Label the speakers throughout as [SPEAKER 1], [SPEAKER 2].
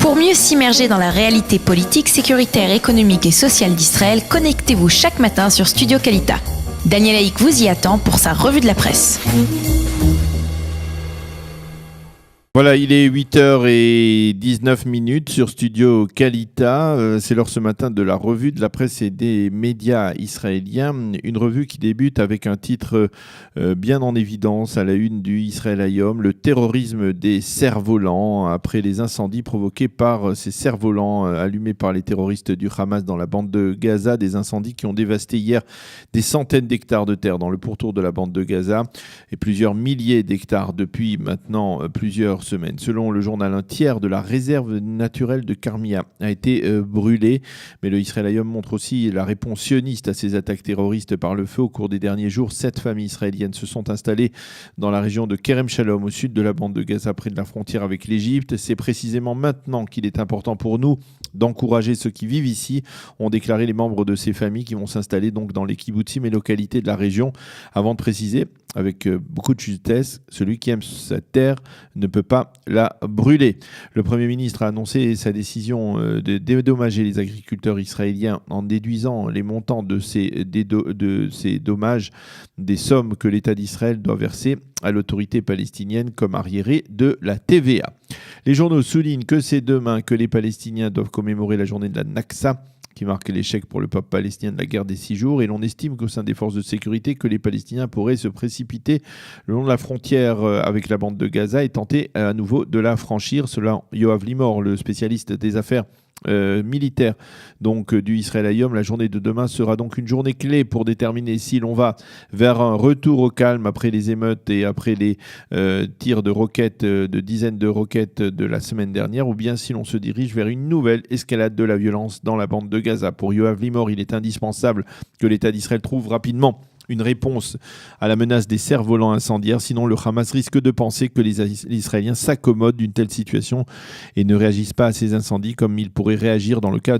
[SPEAKER 1] Pour mieux s'immerger dans la réalité politique, sécuritaire, économique et sociale d'Israël, connectez-vous chaque matin sur Studio Kalita. Daniel Haïk vous y attend pour sa revue de la presse.
[SPEAKER 2] Voilà, il est 8h19 sur Studio Kalita. C'est l'heure ce matin de la revue de la presse et des médias israéliens. Une revue qui débute avec un titre bien en évidence à la une du Israël Hayom, le terrorisme des cerfs-volants après les incendies provoqués par ces cerfs-volants allumés par les terroristes du Hamas dans la bande de Gaza. Des incendies qui ont dévasté hier des centaines d'hectares de terre dans le pourtour de la bande de Gaza et plusieurs milliers d'hectares depuis maintenant plusieurs semaines. Selon le journal, un tiers de la réserve naturelle de Carmia a été brûlée, mais le Israël Hayom montre aussi la réponse sioniste à ces attaques terroristes par le feu. Au cours des derniers jours, 7 familles israéliennes se sont installées dans la région de Kerem Shalom, au sud de la bande de Gaza, près de la frontière avec l'Égypte. C'est précisément maintenant qu'il est important pour nous d'encourager ceux qui vivent ici, ont déclaré les membres de ces familles qui vont s'installer donc dans les kibbutzim et localités de la région, avant de préciser avec beaucoup de justesse, celui qui aime sa terre ne peut pas la brûler. Le Premier ministre a annoncé sa décision de dédommager les agriculteurs israéliens en déduisant les montants de ces dommages des sommes que l'État d'Israël doit verser à l'autorité palestinienne comme arriérés de la TVA. Les journaux soulignent que c'est demain que les Palestiniens doivent commémorer la journée de la Naksa, qui marque l'échec pour le peuple palestinien de la guerre des 6 jours, et l'on estime qu'au sein des forces de sécurité que les Palestiniens pourraient se précipiter le long de la frontière avec la bande de Gaza et tenter à nouveau de la franchir. Selon Yoav Limor, le spécialiste des affaires militaire donc du Israël Hayom, la journée de demain sera donc une journée clé pour déterminer si l'on va vers un retour au calme après les émeutes et après les tirs de roquettes, de dizaines de roquettes de la semaine dernière, ou bien si l'on se dirige vers une nouvelle escalade de la violence dans la bande de Gaza. Pour Yoav Limor, il est indispensable que l'État d'Israël trouve rapidement une réponse à la menace des cerfs-volants incendiaires, sinon le Hamas risque de penser que les Israéliens s'accommodent d'une telle situation et ne réagissent pas à ces incendies comme ils pourraient réagir dans le cas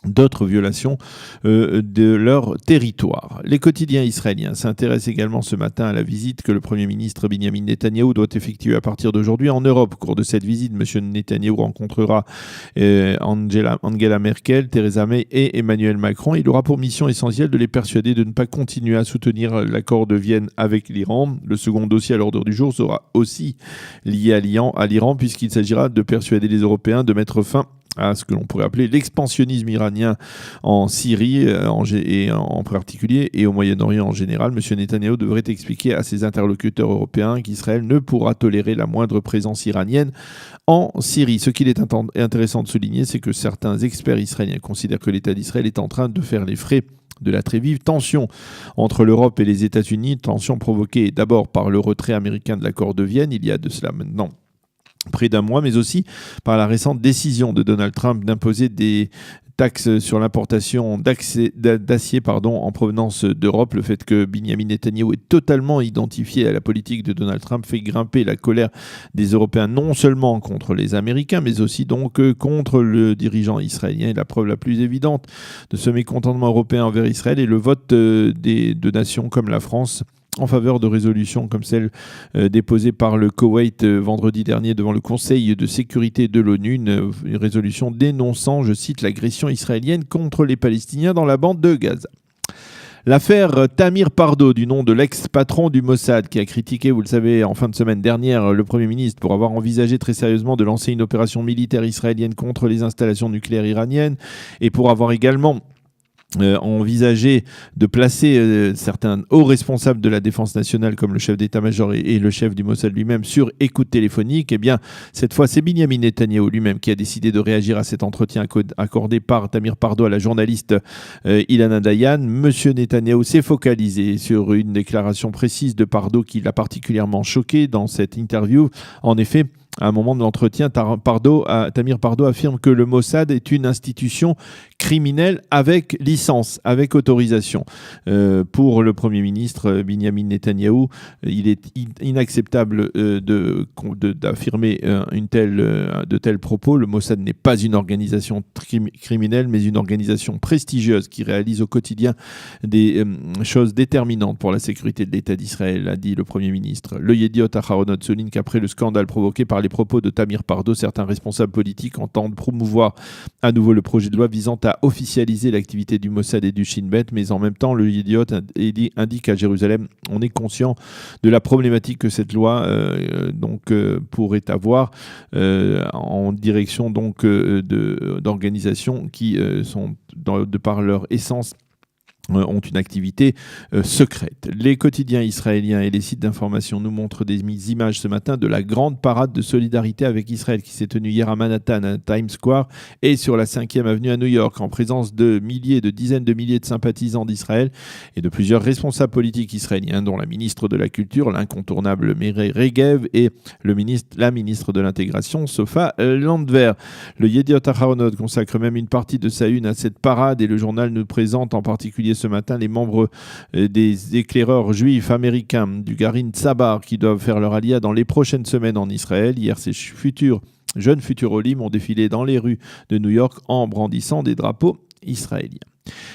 [SPEAKER 2] d'autres violations de leur territoire. Les quotidiens israéliens s'intéressent également ce matin à la visite que le Premier ministre Benjamin Netanyahou doit effectuer à partir d'aujourd'hui en Europe. Au cours de cette visite, M. Netanyahou rencontrera Angela Merkel, Theresa May et Emmanuel Macron. Il aura pour mission essentielle de les persuader de ne pas continuer à soutenir l'accord de Vienne avec l'Iran. Le second dossier à l'ordre du jour sera aussi lié à l'Iran puisqu'il s'agira de persuader les Européens de mettre fin à ce que l'on pourrait appeler l'expansionnisme iranien en Syrie et en particulier et au Moyen-Orient en général. M. Netanyahou devrait expliquer à ses interlocuteurs européens qu'Israël ne pourra tolérer la moindre présence iranienne en Syrie. Ce qu'il est intéressant de souligner, c'est que certains experts israéliens considèrent que l'État d'Israël est en train de faire les frais de la très vive tension entre l'Europe et les États-Unis, tension provoquée d'abord par le retrait américain de l'accord de Vienne, il y a de cela maintenant près d'un mois, mais aussi par la récente décision de Donald Trump d'imposer des taxes sur l'importation d'acier en provenance d'Europe. Le fait que Benjamin Netanyahou est totalement identifié à la politique de Donald Trump fait grimper la colère des Européens, non seulement contre les Américains, mais aussi donc contre le dirigeant israélien. Et la preuve la plus évidente de ce mécontentement européen envers Israël est le vote de nations comme la France en faveur de résolutions comme celle déposée par le Koweït vendredi dernier devant le Conseil de sécurité de l'ONU, une résolution dénonçant, je cite, l'agression israélienne contre les Palestiniens dans la bande de Gaza. L'affaire Tamir Pardo, du nom de l'ex-patron du Mossad, qui a critiqué, vous le savez, en fin de semaine dernière, le Premier ministre pour avoir envisagé très sérieusement de lancer une opération militaire israélienne contre les installations nucléaires iraniennes et pour avoir également envisager de placer certains hauts responsables de la défense nationale comme le chef d'état-major et le chef du Mossad lui-même sur écoute téléphonique, eh bien cette fois c'est Benjamin Netanyahou lui-même qui a décidé de réagir à cet entretien accordé par Tamir Pardo à la journaliste Ilana Dayan. Monsieur Netanyahou s'est focalisé sur une déclaration précise de Pardo qui l'a particulièrement choqué dans cette interview. En effet, à un moment de l'entretien, Tamir Pardo affirme que le Mossad est une institution criminelle avec licence, avec autorisation. Pour le Premier ministre Benjamin Netanyahou, il est inacceptable d'affirmer de tels propos. Le Mossad n'est pas une organisation criminelle, mais une organisation prestigieuse qui réalise au quotidien des choses déterminantes pour la sécurité de l'État d'Israël, a dit le Premier ministre. Le Yediot Aharonot souligne qu'après le scandale provoqué par par les propos de Tamir Pardo. Certains responsables politiques entendent promouvoir à nouveau le projet de loi visant à officialiser l'activité du Mossad et du Shin Bet, mais en même temps, le Yediot indique à Jérusalem, on est conscient de la problématique que cette loi pourrait avoir en direction d'organisations qui sont, de par leur essence, ont une activité secrète. Les quotidiens israéliens et les sites d'information nous montrent des images ce matin de la grande parade de solidarité avec Israël qui s'est tenue hier à Manhattan, à Times Square et sur la 5e avenue à New York, en présence de milliers, de dizaines de milliers de sympathisants d'Israël et de plusieurs responsables politiques israéliens, dont la ministre de la Culture, l'incontournable Miri Regev, et la ministre de l'Intégration, Sofa Landwehr. Le Yediot Aharonot consacre même une partie de sa une à cette parade et le journal nous présente en particulier ce matin les membres des éclaireurs juifs américains du Garin Tzabar qui doivent faire leur alia dans les prochaines semaines en Israël. Hier, ces jeunes futurolim ont défilé dans les rues de New York en brandissant des drapeaux israéliens.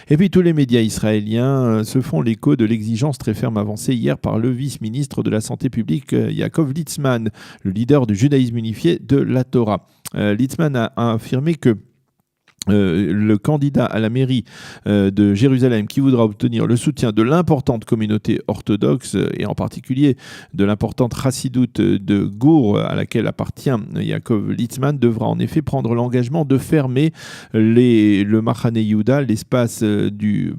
[SPEAKER 2] Et puis tous les médias israéliens se font l'écho de l'exigence très ferme avancée hier par le vice-ministre de la Santé publique, Yaakov Litzman, le leader du judaïsme unifié de la Torah. Litzman a affirmé que le candidat à la mairie de Jérusalem qui voudra obtenir le soutien de l'importante communauté orthodoxe et en particulier de l'importante chassidoute de Gour à laquelle appartient Yaakov Litzman devra en effet prendre l'engagement de fermer le Machane Yehuda, l'espace du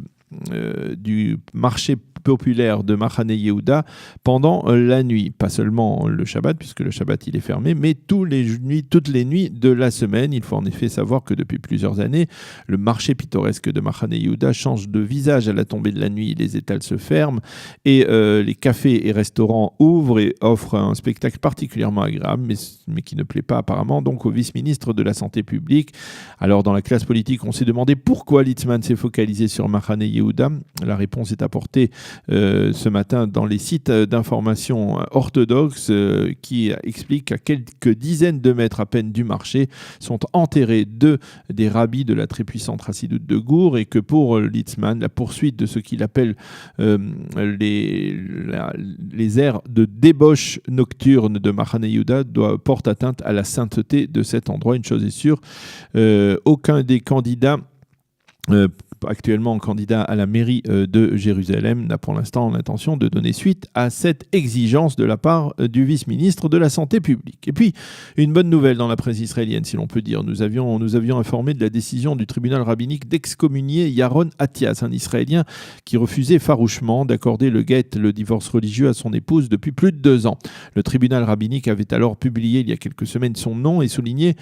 [SPEAKER 2] marché populaire de Machane Yehuda pendant la nuit. Pas seulement le Shabbat, puisque le Shabbat il est fermé, mais toutes les nuits de la semaine. Il faut en effet savoir que depuis plusieurs années, le marché pittoresque de Machane Yehuda change de visage à la tombée de la nuit. Les étals se ferment et les cafés et restaurants ouvrent et offrent un spectacle particulièrement agréable, mais qui ne plaît pas apparemment donc au vice-ministre de la Santé publique. Alors dans la classe politique, on s'est demandé pourquoi Litzman s'est focalisé sur Machane Yehuda. La réponse est apportée ce matin dans les sites d'information orthodoxes qui expliquent qu'à quelques dizaines de mètres à peine du marché sont enterrés des rabbis de la très puissante chassidoute de Gour et que pour Litzman, la poursuite de ce qu'il appelle les aires de débauche nocturne de Machane Yehuda porte atteinte à la sainteté de cet endroit. Une chose est sûre, aucun des candidats actuellement candidat à la mairie de Jérusalem n'a pour l'instant l'intention de donner suite à cette exigence de la part du vice-ministre de la Santé publique. Et puis, une bonne nouvelle dans la presse israélienne, si l'on peut dire. Nous avions informé de la décision du tribunal rabbinique d'excommunier Yaron Atias, un Israélien qui refusait farouchement d'accorder le divorce religieux à son épouse depuis plus de 2 ans. Le tribunal rabbinique avait alors publié il y a quelques semaines son nom et souligné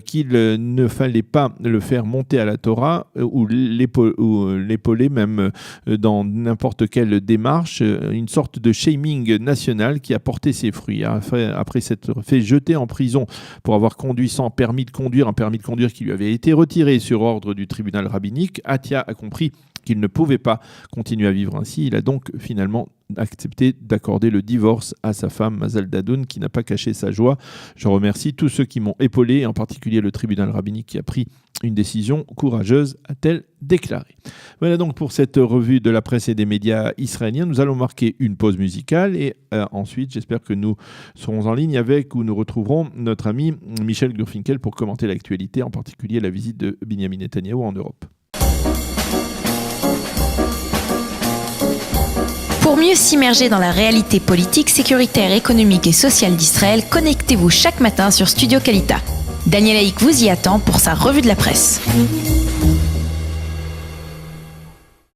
[SPEAKER 2] qu'il ne fallait pas le faire monter à la Torah ou l'épauler même dans n'importe quelle démarche, une sorte de shaming national qui a porté ses fruits. Après s'être fait jeter en prison pour avoir conduit sans permis de conduire, un permis de conduire qui lui avait été retiré sur ordre du tribunal rabbinique, Atia a compris qu'il ne pouvait pas continuer à vivre ainsi. Il a donc finalement accepté d'accorder le divorce à sa femme Mazal Dadoun, qui n'a pas caché sa joie. Je remercie tous ceux qui m'ont épaulé, et en particulier le tribunal rabbinique qui a pris une décision courageuse, a-t-elle déclaré. Voilà donc pour cette revue de la presse et des médias israéliens. Nous allons marquer une pause musicale et ensuite, j'espère que nous serons en ligne avec ou nous retrouverons notre ami Michel Gurfinkel pour commenter l'actualité, en particulier la visite de Binyamin Netanyahou en Europe.
[SPEAKER 1] Pour mieux s'immerger dans la réalité politique, sécuritaire, économique et sociale d'Israël, connectez-vous chaque matin sur Studio Kalita. Daniel Haïk vous y attend pour sa revue de la presse.